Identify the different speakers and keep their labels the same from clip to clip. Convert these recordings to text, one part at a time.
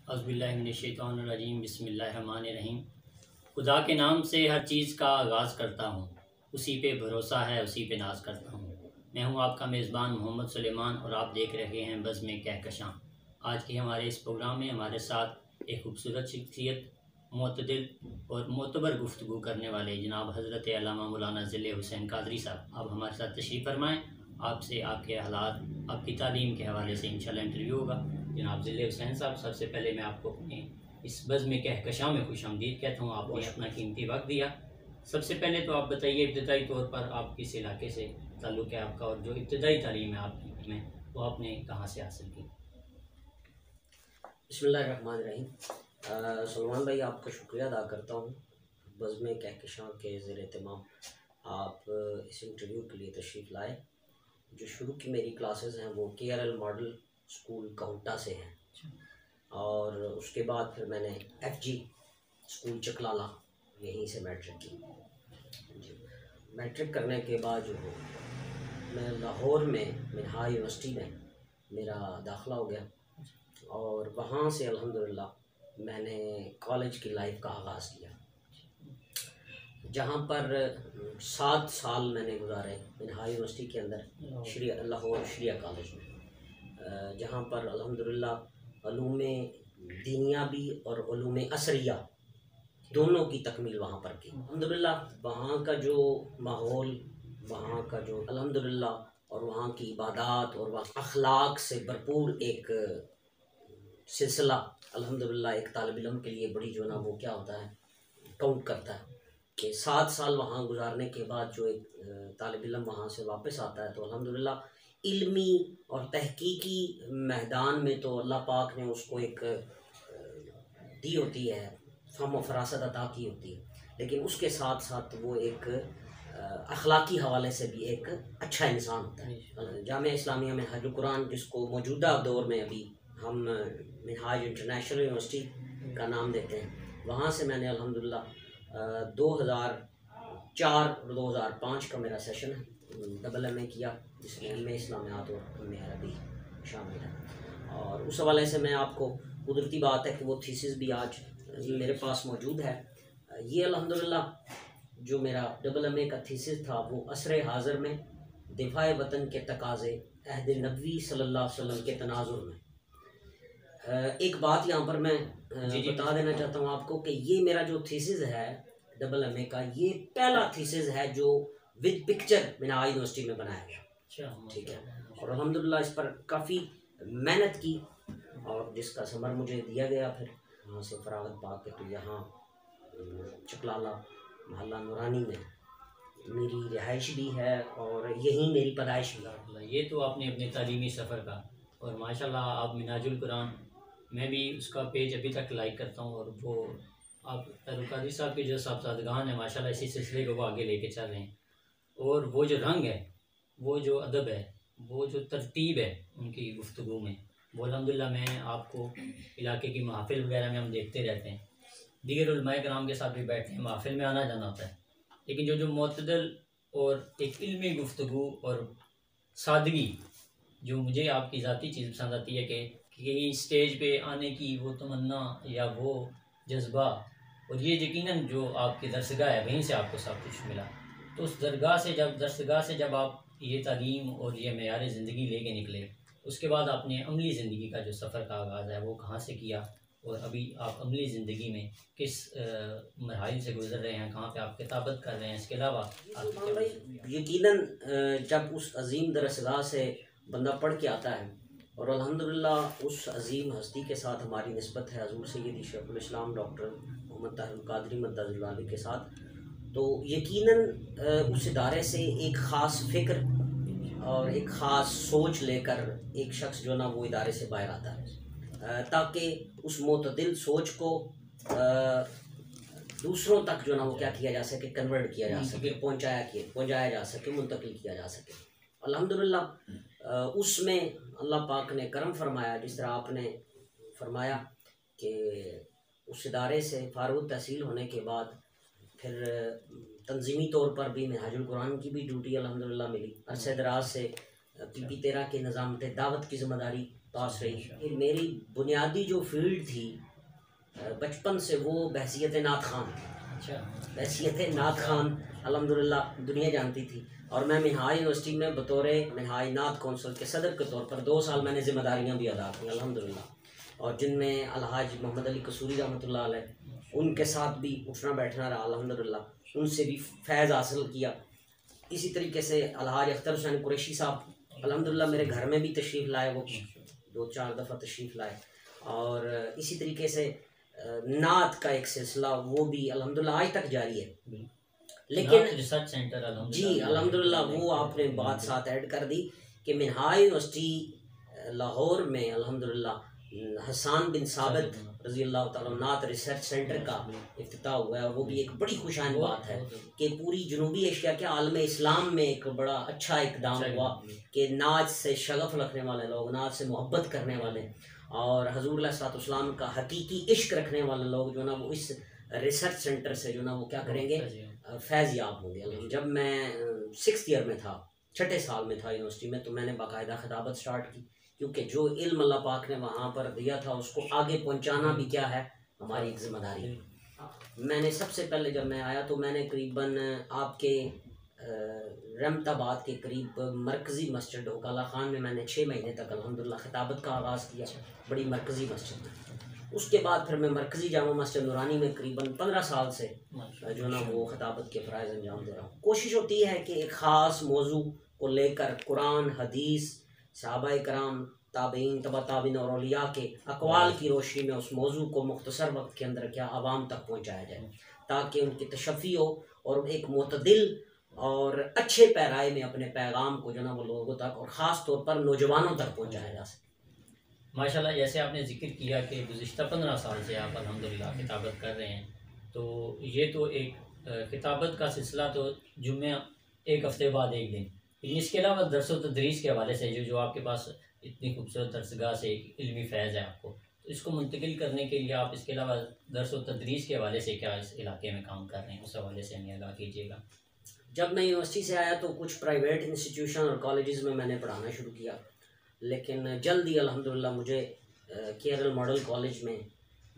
Speaker 1: औज़ुबिल्लाहिमिनश्शैतानिर्रजीम बिस्मिल्लाहिर्रहमानिर्रहीम। खुदा के नाम से हर चीज़ का आगाज़ करता हूँ, उसी पे भरोसा है, उसी पे नाज करता हूँ। मैं हूँ आपका मेज़बान मोहम्मद सुलेमान और आप देख रहे हैं बज़्म कहकशां। आज के हमारे इस प्रोग्राम में हमारे साथ एक खूबसूरत शख्सियत, मुतदिल और मोतबर गुफ्तगू करने वाले जनाब हज़रत अल्लामा मौलाना ज़िले हुसैन कादरी साहब आप हमारे साथ तशरीफ़ फरमाएँ। आपसे आपके हालात, आपकी तालीम के हवाले से इंशाल्लाह इंटरव्यू होगा। जनाब ज़िले हुसैन साहब, सबसे पहले मैं आपको अपने इस बज़्म कहकशां में खुशामदीद कहता हूँ। आपने अपना कीमती वक्त दिया। सबसे पहले तो आप बताइए इब्तदाई तौर पर आप किस इलाके से ताल्लुक़ है आपका, और जो इब्तदाई तालीम है आपकी में वो आपने कहाँ से हासिल की?
Speaker 2: बिस्मिल्लाहिर्रहमानिर्रहीम। सलमान भाई, आपका शुक्रिया अदा करता हूँ बज़्म कहकशां के ज़ेर एहतमाम आप इस इंटरव्यू के लिए तशरीफ़ लाए। जो शुरू की मेरी क्लासेस हैं वो KRL मॉडल स्कूल काउंटा से हैं, और उसके बाद फिर मैंने FG स्कूल चकलाला यहीं से मैट्रिक की। जी, मैट्रिक करने के बाद जो है मैं लाहौर में मिनहाज यूनिवर्सिटी में मेरा दाखिला हो गया, और वहाँ से अल्हम्दुलिल्लाह मैंने कॉलेज की लाइफ का आगाज़ किया, जहाँ पर 7 साल मैंने गुजारे मिनहाज यूनिवर्सिटी के अंदर लाहौर शरिया कॉलेज में, जहाँ पर अल्हम्दुलिल्लाह उलूम दीनिया भी और उलूम असरिया दोनों की तकमील वहाँ पर की। अल्हम्दुलिल्लाह वहाँ का जो माहौल, वहाँ का जो अल्हम्दुलिल्लाह और वहाँ की इबादत और वहाँ अखलाक से भरपूर एक सिलसिला अल्हम्दुलिल्लाह एक तालिब इल्म के लिए बड़ी जो ना वो क्या होता है काउंट करता है कि 7 साल वहाँ गुजारने के बाद जो एक तालिब इल्म वहाँ से वापस आता है तो अल्हम्दुलिल्लाह इल्मी और तहकीकी मैदान में तो अल्लाह पाक ने उसको एक दी होती है, फ़हम व फरासत अता की होती है, लेकिन उसके साथ साथ वो एक अखलाकी हवाले से भी एक अच्छा इंसान होता है। जामिया इस्लामिया में हजुल कुरान, जिसको मौजूदा दौर में अभी हम मिनहाज इंटरनेशनल यूनिवर्सिटी का नाम देते हैं, वहाँ से मैंने अल्हम्दुलिल्लाह 2004 और 2005 का मेरा सेशन है MA किया, जिसमें इल्म इस्लामियात और इल्म अरबी शामिल है। और उस हवाले से मैं आपको, कुदरती बात है कि वो थीसिस भी आज मेरे पास मौजूद है। ये अल्हम्दुलिल्लाह जो मेरा MA का थीसिस था वो असर हाज़र में दिफाए वतन के तकाज़े अहद नबवी सल्लल्लाहु अलैहि वसल्लम के तनाजुर में। एक बात यहाँ पर मैं बता देना चाहता हूँ आपको कि ये मेरा जो थीसिस है MA का, ये पहला थीसिस है जो विद पिक्चर मिनहाज यूनिवर्सिटी में बनाया गया। ठीक है, और अल्हम्दुलिल्लाह इस पर काफ़ी मेहनत की, और जिसका समर मुझे दिया गया फिर वहाँ से फरागत पा के तो यहाँ चकलाला मोहल्ला नूरानी में मेरी रिहाइश भी है और यहीं मेरी पैदाइश भी।
Speaker 1: ये तो आपने अपने तालीमी सफ़र का, और माशाल्लाह आप मिनाजुल कुरान, मैं भी उसका पेज अभी तक लाइक करता हूँ, और वो आप कादरी साहब के जो साहबजादगान हैं माशाल्लाह इसी सिलसिले को वो आगे लेके चल रहे हैं, और वो जो रंग है, वो जो अदब है, वो जो तरतीब है उनकी गुफ्तगू में, वो अल्हम्दुलिल्लाह मैं आपको इलाके की महफ़िल वगैरह में हम देखते रहते हैं, दीगर उलमाए कराम के साथ भी बैठते हैं, महफ़िल में आना जाना होता है, लेकिन जो मुतदल और एक इल्मी गुफ्तगू और सादगी जो मुझे आपकी ज़ाती चीज़ पसंद आती है कि स्टेज पे आने की वो तमन्ना या वो जज्बा, और ये यकीनन जो आपकी दरसगाह है वहीं से आपको सब कुछ मिला। तो उस दरसगाह से जब आप ये तालीम और ये मेयार ज़िंदगी लेके निकले, उसके बाद आपने अमली ज़िंदगी का जो सफ़र का आगाज़ है वो कहाँ से किया, और अभी आप अमली ज़िंदगी में किस मरहल से गुजर रहे हैं, कहाँ पे आप किताबत कर रहे हैं, इसके अलावा
Speaker 2: यकीनन जब उस अजीम दरसगाह से बंदा पढ़ के आता है, और अल्हम्दुलिल्लाह उस अजीम हस्ती के साथ हमारी निस्बत है हज़ूर सैयदी शेखुल इस्लाम डॉक्टर मोहम्मद ताहिरुल कादरी मद्दज़ुल्लाह के साथ, तो यकीनन उस इदारे से एक ख़ास फ़िक्र और एक ख़ास सोच लेकर एक शख्स जो ना वो इदारे से बाहर आता है, ताकि उस मुतदिल सोच को दूसरों तक जो ना वो क्या किया जा सके, कन्वर्ट किया जा सके, पहुँचाया जा सके, मुंतकिल किया जा सके। अल्हम्दुलिल्लाह उसमें अल्लाह पाक ने करम फरमाया, जिस तरह आपने फरमाया कि उस इदारे से फारुग तहसील होने के बाद फिर तंजीमी तौर पर भी मिनहाजुल कुरान की भी ड्यूटी अल्हम्दुलिल्लाह मिली। अरसे दराज से PP13 के निज़ामत दावत की ज़िम्मेदारी पास रही कि मेरी बुनियादी जो फील्ड थी बचपन से वो बहसियत नात खान,
Speaker 1: अच्छा,
Speaker 2: बहसियत नात खान अल्हम्दुलिल्लाह दुनिया जानती थी। और मैं मिनहाज यूनिवर्सिटी में बतौर मिनहाज नात कौंसिल के सदर के तौर पर 2 साल मैंने ज़िम्मेदारियाँ भी अदा की अल्हम्दुलिल्लाह, और जिनमें अलहाज मोहम्मद अली कसूरी रहमतुल्लाह अलैह उनके साथ भी उठना बैठना रहा अल्हम्दुलिल्लाह, उनसे भी फैज़ हासिल किया। इसी तरीके से अलहाज अख्तर हुसैन कुरैशी साहब अल्हम्दुलिल्लाह मेरे घर में भी तशरीफ़ लाए, वो 2-4 दफ़ा तशरीफ़ लाए। और इसी तरीके से नात का एक सिलसिला वो भी अल्हम्दुलिल्लाह आज तक जारी है। लेकिन
Speaker 1: रिसर्च सेंटर
Speaker 2: जी अल्हम्दुलिल्लाह वो आपने बात साथ ऐड कर दी कि मिनहाज यूनिवर्सिटी लाहौर में अल्हम्दुलिल्लाह हसन बिन साबित रज़ी अल्लाह ताला नात रिसर्च सेंटर का इफ्तिताह हुआ है। वो भी एक बड़ी खुशाइन बात है कि पूरी जनूबी एशिया के आलम इस्लाम में एक बड़ा अच्छा इकदाम हुआ कि नाच से शगफ रखने वाले लोग, नाच से मोहब्बत करने वाले और हजूर अलैहिस्सलाम का हकीकी इश्क रखने वाले लोग जो ना वो इस रिसर्च सेंटर से जो ना वो क्या करेंगे, फैज़ याब होंगे। जब मैं 6th ईयर में था, 6ठे साल में था यूनिवर्सिटी में, तो मैंने बाकायदा खिताबत स्टार्ट की, क्योंकि जो इल्म अल्लाह पाक ने वहाँ पर दिया था उसको आगे पहुँचाना भी क्या है हमारी एक ज़िम्मेदारी। मैंने सबसे पहले जब मैं आया तो मैंने करीबन आपके रहमताबाद के करीब मरकज़ी मस्जिद ओकाला ख़ान में मैंने 6 महीने तक अल्हम्दुलिल्लाह खिताबत का आगाज़ किया, बड़ी मरकज़ी मस्जिद में। उसके बाद फिर मैं मरकज़ी जामा मस्जिद नूरानी में करीबन 15 साल से जो ना वो खिताबत के फ़राइज़ अंजाम दे रहा हूँ। कोशिश होती है कि एक ख़ास मौजू को लेकर कुरान, हदीस, सहाबाए कराम, ताबईन, तबा ताबीन और औलिया के अक़वाल की रोशनी में उस मौजू को मुख्तसर वक्त के अंदर क्या आवाम तक पहुँचाया जाए, ताकि उनकी तशफ़ी हो और एक मुतदिल और अच्छे पैराए में अपने पैगाम को जो ना वो लोगों तक और ख़ास तौर पर नौजवानों तक पहुँचाया जा सके।
Speaker 1: माशाल्लाह, जैसे आपने ज़िक्र किया कि गुज़िश्ता 15 साल से आप अल्हम्दुलिल्लाह किताबत कर रहे हैं, तो ये तो एक किताबत का सिलसिला तो जुम्मे एक हफ़्ते बाद एक दिन, इसके अलावा दरस व तदरीस के हवाले से जो आपके पास इतनी खूबसूरत दरसगाह से एक इल्मी फैज़ है आपको, तो इसको मुंतकिल करने के लिए आप इसके अलावा दरस व तदरीस के हवाले से क्या इस इलाके में काम कर रहे हैं, उस हवाले से हमें आगाह कीजिएगा।
Speaker 2: जब मैं यूनिवर्सिटी से आया तो कुछ प्राइवेट इंस्टीट्यूशन और कॉलेजेस में मैंने पढ़ाना शुरू किया, लेकिन जल्द ही अल्हम्दुलिल्लाह मुझे केरल मॉडल कॉलेज में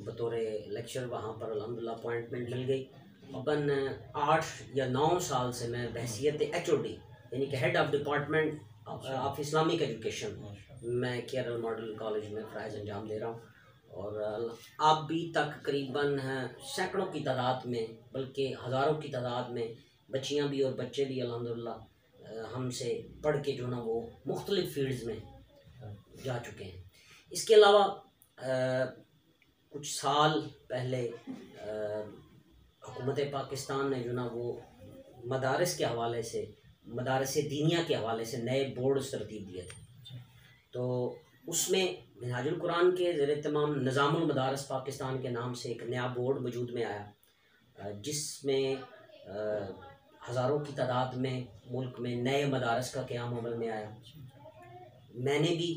Speaker 2: बतौर लेक्चर वहाँ पर अल्हम्दुलिल्लाह अपॉइंटमेंट मिल गई। अपन 8 या 9 साल से मैं बहसियत HOD यानी कि head of department of Islamic education मैं केरल मॉडल कॉलेज में फ़राइज़ अंजाम दे रहा हूँ। और अभी तक करीबन सैकड़ों की तादाद में, बल्कि हज़ारों की तादाद में बच्चियाँ भी और बच्चे भी अल्हम्दुलिल्लाह हमसे पढ़ के जो ना वो मुख्तलिफ़ फील्ड्स में जा चुके हैं। इसके अलावा कुछ साल पहले हुकूमत पाकिस्तान ने जो ना वो मदारस के हवाले से, मदारस दीनिया के हवाले से नए बोर्ड तरतीब दिए थे, तो उसमें मिनहाजुल कुरान के ज़ेर-ए-तमाम निज़ामुल मदारस पाकिस्तान के नाम से एक नया बोर्ड वजूद में आया, जिसमें हज़ारों की तादाद में मुल्क में नए मदारस का क़याम अमल में आया। मैंने भी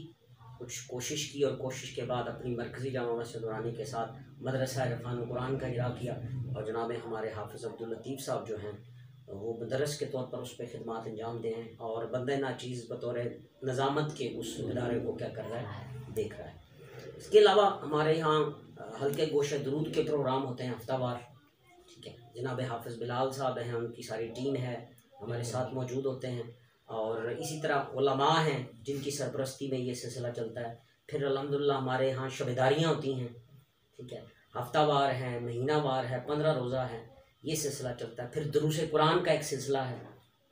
Speaker 2: कुछ कोशिश की और कोशिश के बाद अपनी मरकज़ी जामा मस्जिद नूरानी के साथ मदरसा इरफ़ानुल कुरान का इजरा किया, और जनाब हमारे हाफ़िज़ अब्दुल लतीफ़ साहब जो हैं वो मदरस के तौर पर उस पर ख़िदमत अंजाम दे हैं, और बंदे नाचीज़ बतौर नज़ामत के उस इदारे को क्या कर रहा है, देख रहा है। इसके अलावा हमारे यहाँ हल्के गोशे दरूद के प्रोग्राम होते हैं हफ्तावार, ठीक है। जनाब हाफ़िज़ बिलाल साहब हैं, उनकी सारी टीम है, हमारे साथ मौजूद होते हैं। और इसी तरह उलमा हैं जिनकी सरपरस्ती में ये सिलसिला चलता है। फिर अल्हम्दुलिल्लाह हमारे यहाँ शबेदारियाँ होती हैं, ठीक है, हफ्तावार हैं, महीनावार है, 15 रोज़ा है, ये सिलसिला चलता है। फिर दुरूस कुरान का एक सिलसिला है,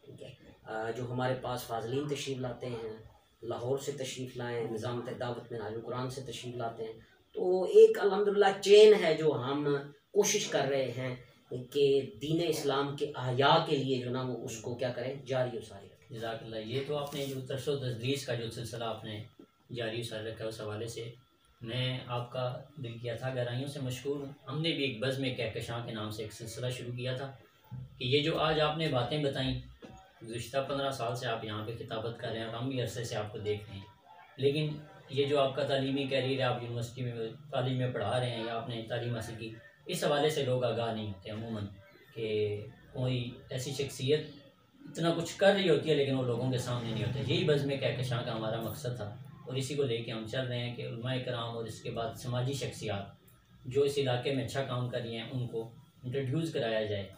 Speaker 2: ठीक है, जो हमारे पास फाज़लीन तशरीफ़ लाते हैं, लाहौर से तशरीफ़ लाएँ, निज़ाम दावत में मिनहाजुल कुरान से तशरीफ़ लाते हैं। तो एक अल्हम्दुलिल्लाह चेन है जो हम कोशिश कर रहे हैं कि दीन इस्लाम के अहया के लिए जो ना वो उसको क्या करें, जारी और सारी रखें।
Speaker 1: जज़ाकल्लाह। ये तो आपने जो दरस व तदरीस का जो सिलसिला आपने जारी सारी रखा है, उस हवाले से मैं आपका दिल किया था गहराइयों से मशकूर हूँ। हमने भी एक बज़्म कहकशां के नाम से एक सिलसिला शुरू किया था कि ये जो आज आपने बातें बताई, गुज़िश्ता 15 साल से आप यहाँ पे किताबत कर रहे हैं और हम भी अरसे से आपको देख रहे हैं, लेकिन ये जो आपका तालीमी कैरियर है, आप यूनिवर्सिटी में तालीम में पढ़ा रहे हैं या आपने तालीम हासिल की, इस हवाले से लोग आगाह नहीं होते अमूमन कि कोई ऐसी शख्सियत इतना कुछ कर रही होती है लेकिन वो लोगों के सामने नहीं होता। यही बज़्म कहकशां का हमारा मकसद था और इसी को लेके हम चल रहे हैं कि उलमाए कराम और इसके बाद समाजी शख्सियात जो इस इलाके में अच्छा काम कर रही हैं उनको इंट्रोड्यूस कराया जाए,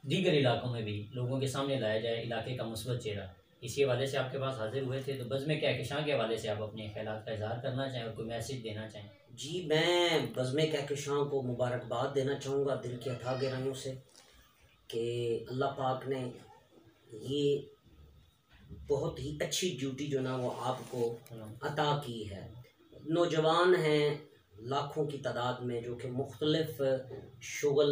Speaker 1: दीगर इलाकों में भी लोगों के सामने लाया जाए इलाके का मुस्बत चेहरा। इसी हवाले से आपके पास हाजिर हुए थे, तो बज़्म कहकशां के हवाले से आप अपने ख्यालात का इजहार करना चाहें और कोई मैसेज देना चाहें।
Speaker 2: जी, मैं बज़्म कहकशां को मुबारकबाद देना चाहूँगा दिल की अथाह गहराइयों से कि अल्लाह पाक ने ये बहुत ही अच्छी ड्यूटी जो ना वो आपको अता की है। नौजवान हैं लाखों की तादाद में जो कि मुख्तलिफ शुगल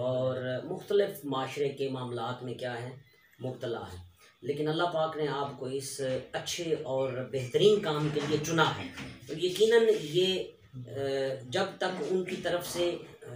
Speaker 2: और मुख्तलिफ माशरे के मामलात में क्या है मुब्तला है, लेकिन अल्लाह पाक ने आपको इस अच्छे और बेहतरीन काम के लिए चुना है। तो यकीनन ये जब तक उनकी तरफ से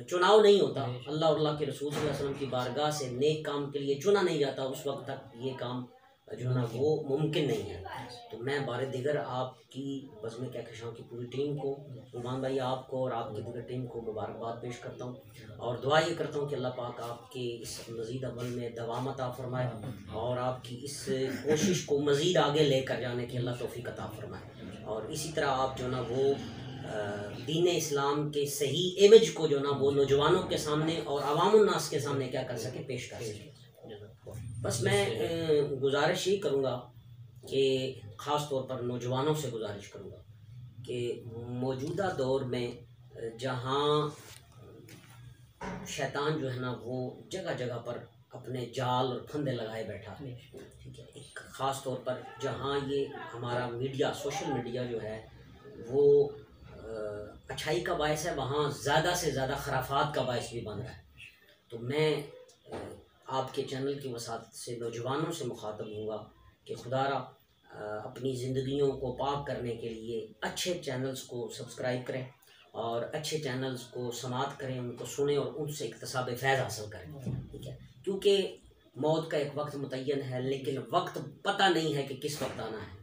Speaker 2: चुनाव नहीं होता, अल्लाह और अल्लाह के रसूल सल्लल्लाहु अलैहि वसल्लम की बारगाह से नेक काम के लिए चुना नहीं जाता, उस वक्त तक ये काम जो है ना वो मुमकिन नहीं है। तो मैं बारे दिगर आपकी बज़्म कहकशां की पूरी टीम को, सलमान भाई आपको और आपकी दिगर टीम को मुबारकबाद पेश करता हूँ और दुआ ये करता हूँ कि अल्लाह पाक आपके इस मज़ीद अमल में दवाम अता फरमाए और आपकी इस कोशिश को मज़ीद आगे लेकर जाने की अल्लाह तौफीक अता फरमाए और इसी तरह आप जो ना वो दीन इस्लाम के सही इमेज को जो ना वो नौजवानों के सामने और अवामुन्नास के सामने क्या कर सके, पेश कर सके। बस मैं गुजारिश ही करूँगा कि ख़ास तौर पर नौजवानों से गुजारिश करूँगा कि मौजूदा दौर में जहाँ शैतान जो है ना वो जगह जगह पर अपने जाल और फंदे लगाए बैठा है, ठीक है, एक ख़ास तौर पर जहाँ ये हमारा मीडिया, सोशल मीडिया जो है वो अच्छाई का बायस है, वहाँ ज़्यादा से ज़्यादा खराफात का बायस भी बन रहा है। तो मैं आपके चैनल की वसात से नौजवानों से मुखातब हूँगा कि खुदारा अपनी ज़िंदगियों को पाक करने के लिए अच्छे चैनल्स को सब्सक्राइब करें और अच्छे चैनल्स को समात करें, उनको सुने और उनसे इक्तसाब फ़ैज़ हासिल करें, ठीक है, क्योंकि मौत का एक वक्त मुतय्यन है लेकिन वक्त पता नहीं है कि किस वक्त आना है।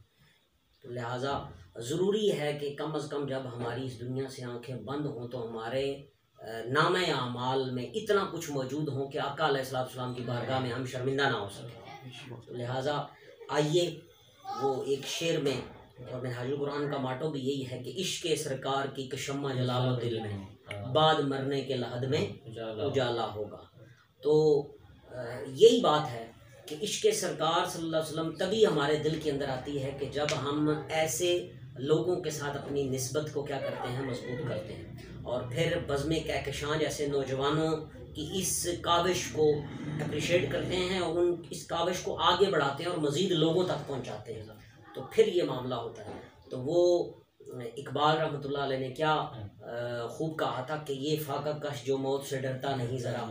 Speaker 2: तो लिहाजा ज़रूरी है कि कम अज़ कम जब हमारी इस दुनिया से आँखें बंद हों तो हमारे नामे आमाल में इतना कुछ मौजूद हो कि आका अलैहिस्सलाम की बारगाह में हम शर्मिंदा ना हो सकें। तो लिहाजा आइए वो एक शेर में, और मिनहाजुल कुरान का माटो भी यही है कि इश्क़ सरकार की कशम्मा जलालो दिल में, बाद मरने के लहद में उजाला होगा। तो यही बात है कि इश्क़ सरकार सल्लल्लाहु अलैहि वसल्लम तभी हमारे दिल के अंदर आती है कि जब हम ऐसे लोगों के साथ अपनी निस्बत को क्या करते हैं, मजबूत करते हैं और फिर बज़्म कहकशां जैसे नौजवानों की इस काविश को अप्रिशिएट करते हैं और उन इस काविश को आगे बढ़ाते हैं और मज़ीद लोगों तक पहुंचाते हैं, तो फिर ये मामला होता है। तो वो इकबाल रहमतुल्लाह अलैह ने क्या खूब कहा था कि ये फाका कश जो मौत से डरता नहीं ज़रा,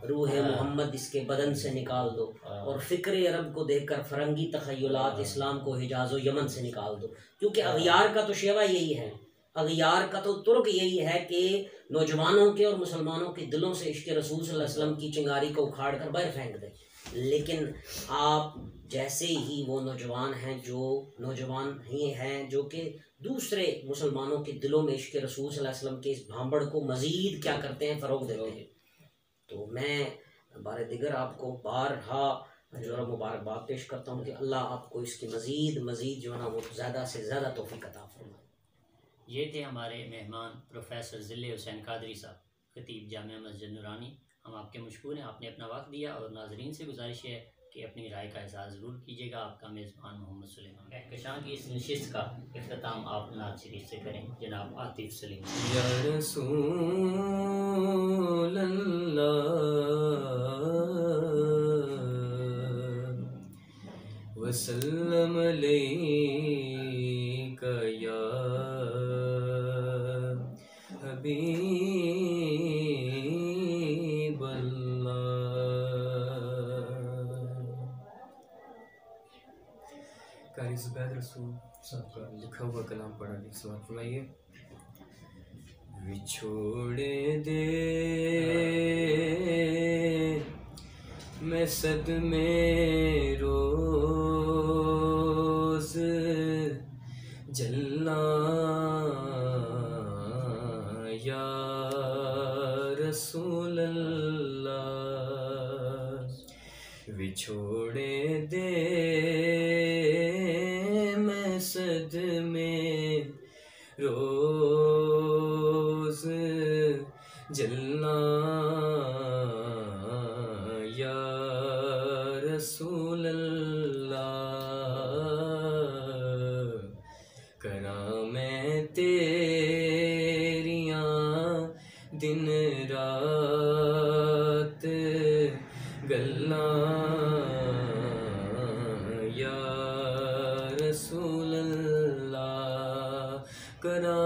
Speaker 2: रूह मोहम्मद इसके बदन से निकाल दो और फ़िक्र अरब को देखकर फ़रंगी तख़य्युलात इस्लाम को हिजाज़ व यमन से निकाल दो। क्योंकि अग़ियार का तो शेवा यही है, अग़ियार का तो तुर्क यही है कि नौजवानों के और मुसलमानों के दिलों से इश्क़ रसूल सल्लल्लाहु अलैहि वसल्लम की चिंगारी को उखाड़ कर बाहर फेंक दे। लेकिन आप जैसे ही वो नौजवान हैं जो नौजवान ही हैं जो कि दूसरे मुसलमानों के दिलों में इश्क़ रसूल सल्लल्लाहु अलैहि वसल्लम के इस भांबड़ को मज़ीद क्या करते हैं, फ़रोग़ देते हैं। तो मैं बारे दिगर आपको बारहा जो है मुबारकबाद पेश करता हूँ कि अल्लाह आपको इसकी मज़ीद जो है ना वो ज़्यादा से ज़्यादा तौफ़ीक़ अता फरमाए।
Speaker 1: ये थे हमारे मेहमान प्रोफेसर ज़िले हुसैन कादरी साहब, खतीब जामिया मस्जिद नूरानी। हम आपके मशकूर हैं, आपने अपना वक्त दिया और नाजरीन से गुजारिश है कि अपनी राय का इज़हार ज़रूर कीजिएगा। आपका मेज़बान मोहम्मद सुलेमान। कहकशां की इस नशिस्त का इख्तिताम आप नात शरीफ से करें, जनाब आतिफ सलीम।
Speaker 3: या रसूल अल्लाह वसल्लम अलैका या हबीब कारी ज़ुबैद रसूल साहब का लिखा हुआ कलाम पढ़ा के सवाल फरमाइए। विछोड़े दे मैं सदमे रोज़ जलना या रसूल अल्लाह। विछोड़े दे मैं सदमे रोज जलना या रसूल अल्लाह। करा मैं तेरियां दिन रात गल्लां या रसूल अल्लाह। करा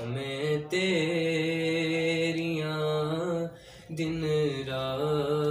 Speaker 3: मैं तेरियां दिन रात